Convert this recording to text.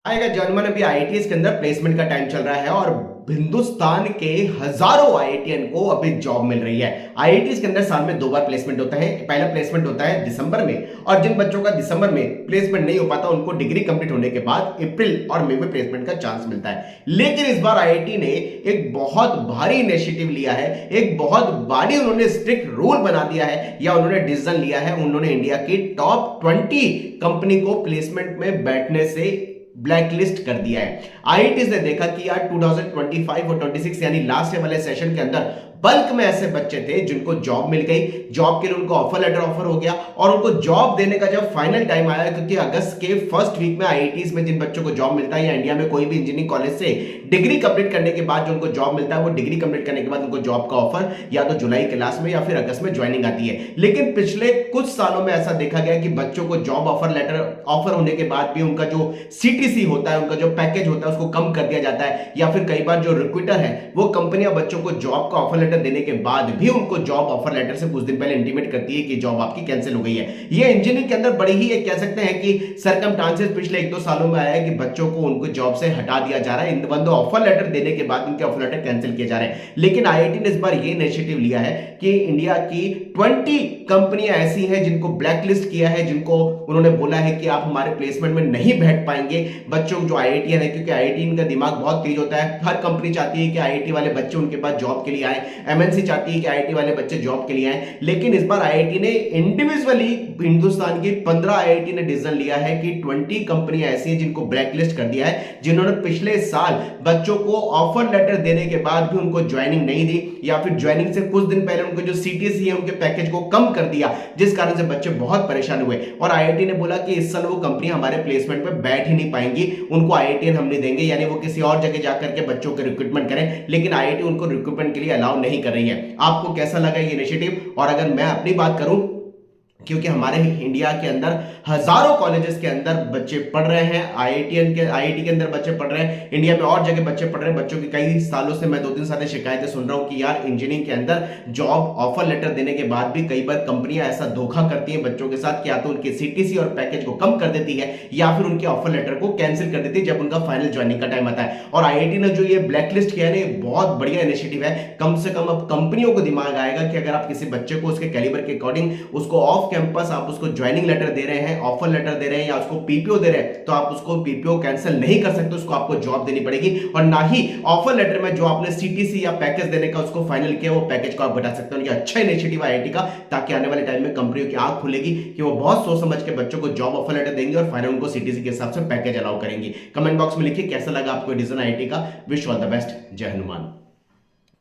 आएगा जनमन अभी आईआईटीज के अंदर प्लेसमेंट का टाइम चल रहा है और हिंदुस्तान के हजारों आईआईटीएन को अभी जॉब मिल रही है। आईआईटीज के अंदर साल में 2 बार प्लेसमेंट होता है। पहला प्लेसमेंट होता है दिसंबर में, और जिन बच्चों का दिसंबर में प्लेसमेंट नहीं हो पाता उनको डिग्री कंप्लीट होने के बाद अप्रैल और मई में प्लेसमेंट का चांस मिलता है। लेकिन इस बार आईआईटी ने एक बहुत भारी इनिशिएटिव लिया है, एक बहुत भारी उन्होंने स्ट्रिक्ट रूल बना दिया है या उन्होंने डिसीजन लिया है। उन्होंने इंडिया की टॉप 20 कंपनी को प्लेसमेंट में बैठने से ब्लैकलिस्ट कर दिया है। आईआईटीज ने देखा कि यार 2025 और 26 यानी लास्ट वाले सेशन के अंदर बल्क में ऐसे बच्चे थे जिनको जॉब मिल गई, जॉब के लिए उनको ऑफर लेटर ऑफर हो गया और उनको जॉब देने का जब फाइनल टाइम आया, क्योंकि अगस्त के फर्स्ट वीक में आईआईटीज में जिन बच्चों को जॉब मिलता है या इंडिया में कोई भी इंजीनियरिंग कॉलेज से डिग्री कंप्लीट करने के बाद जो उनको जॉब मिलता है, वो डिग्री कंप्लीट करने के बाद उनको जॉब का ऑफर या तो जुलाई के लास्ट में या फिर अगस्त में ज्वाइनिंग आती है। लेकिन पिछले कुछ सालों में ऐसा देखा गया कि बच्चों को जॉब ऑफर लेटर ऑफर होने के बाद भी उनका जो सीटीसी होता है, उनका जो पैकेज होता है, उसको कम कर दिया जाता है, या फिर कई बार जो रिक्रूटर है वो कंपनियां बच्चों को जॉब का ऑफर लेटर देने के बाद भी उनको जॉब ऑफर लेटर से कुछ दिन पहले इंटीमेट करती है कि जॉब आपकी कैंसिल हो गई है। ये इंजीनियरिंग के अंदर बड़ी ही एक कह सकते हैं कि सरकमस्टांसेस पिछले 1-2 सालों में आया है कि बच्चों को उनको जॉब से हटा दिया जा रहा है, इन बंदो ऑफर लेटर देने के बाद उनके ऑफर लेटर कैंसिल किए जा रहे हैं। लेकिन आईआईटी ने इस बार ये इनिशिएटिव लिया है कि इंडिया की 20 कंपनियां ऐसी हैं जिनको ब्लैकलिस्ट किया है, जिनको उन्होंने बोला है कि आप हमारे प्लेसमेंट में नहीं बैठ पाएंगे। बच्चों जो आईआईटीएन है, क्योंकि आईआईटीएन का दिमाग बहुत तेज होता है, हर कंपनी चाहती है कि आईआईटी वाले बच्चे उनके पास जॉब के लिए आए, एमएनसी चाहती है कि आईआईटी वाले बच्चे जॉब के लिए आए। लेकिन इस बार आईआईटी ने इंडिविजुअली हिंदुस्तान की 15 आईआईटी ने डिसीजन लिया है कि 20 कंपनियां ऐसी हैं जिनको ब्लैकलिस्ट कर दिया है, जिन्होंने पिछले साल बच्चों को ऑफर लेटर देने के बाद भी उनको ज्वाइनिंग नहीं दी, या फिर ज्वाइनिंग से कुछ दिन पहले उनको जो सीटीसी है उनके पैकेज को कम कर दिया, जिस कारण से बच्चे बहुत परेशान हुए। और आईआईटी ने बोला कि इस साल वो कंपनियां हमारे प्लेसमेंट पे बैठ ही नहीं पाएंगी, उनको आईआईटीएन हम नहीं देंगे, यानी वो किसी और जगह जाकर के बच्चों के रिक्रूटमेंट करें। लेकिन आईआईटी उनको रिक्रूटमेंट के लिए अलाउ नहीं कर रही है। आपको कैसा लगा ये इनिशिएटिव? और अगर मैं अपनी बात करूं, क्योंकि हमारे इंडिया के अंदर हजारों कॉलेजेस के अंदर बच्चे पढ़ रहे हैं, आईआईटी के अंदर बच्चे पढ़ रहे हैं, इंडिया में और जगह बच्चे पढ़ रहे हैं। बच्चों की कई सालों से मैं 2-3 साल से शिकायतें सुन रहा हूं कि यार इंजीनियरिंग के अंदर जॉब ऑफर लेटर देने के बाद भी कई बार कंपनियां ऐसा धोखा करती हैं बच्चों के साथ कि या तो उनके सीटीसी और पैकेज को कम कर देती है या फिर उनके ऑफर लेटर को कैंसिल कर देती है जब उनका फाइनल ज्वाइनिंग का टाइम आता है। और आईआईटी ने जो ये ब्लैकलिस्ट किया है, बहुत बढ़िया इनिशिएटिव है। कम से कम अब कंपनियों को दिमाग आएगा कि अगर आप किसी बच्चे को उसके कैलिबर के अकॉर्डिंग उसको ऑफ कैंपस आप उसको ज्वाइनिंग लेटर दे रहे हैं, ऑफर लेटर दे रहे हैं या उसको पीपीओ दे रहे हैं, तो आप उसको पीपीओ कैंसिल नहीं कर सकते, उसको आपको जॉब देनी पड़ेगी। और ना ही ऑफर लेटर में जो आपने सीटीसी या पैकेज देने का उसको फाइनल किया, वो पैकेज को आप घटा सकते हो। ये अच्छा इनिशिएटिव है आईआईटी का, ताकि आने वाले टाइम में कंपनियों की आंख खुलेगी कि वो बहुत सोच समझ के बच्चों को जॉब ऑफर लेटर देंगे और फाइनल उनको सीटीसी के हिसाब से पैकेज अलाउ करेंगे। कमेंट बॉक्स में लिखिए कैसा लगा आपको डिसीजन आईआईटी का। Wish all the best. जय हनुमान।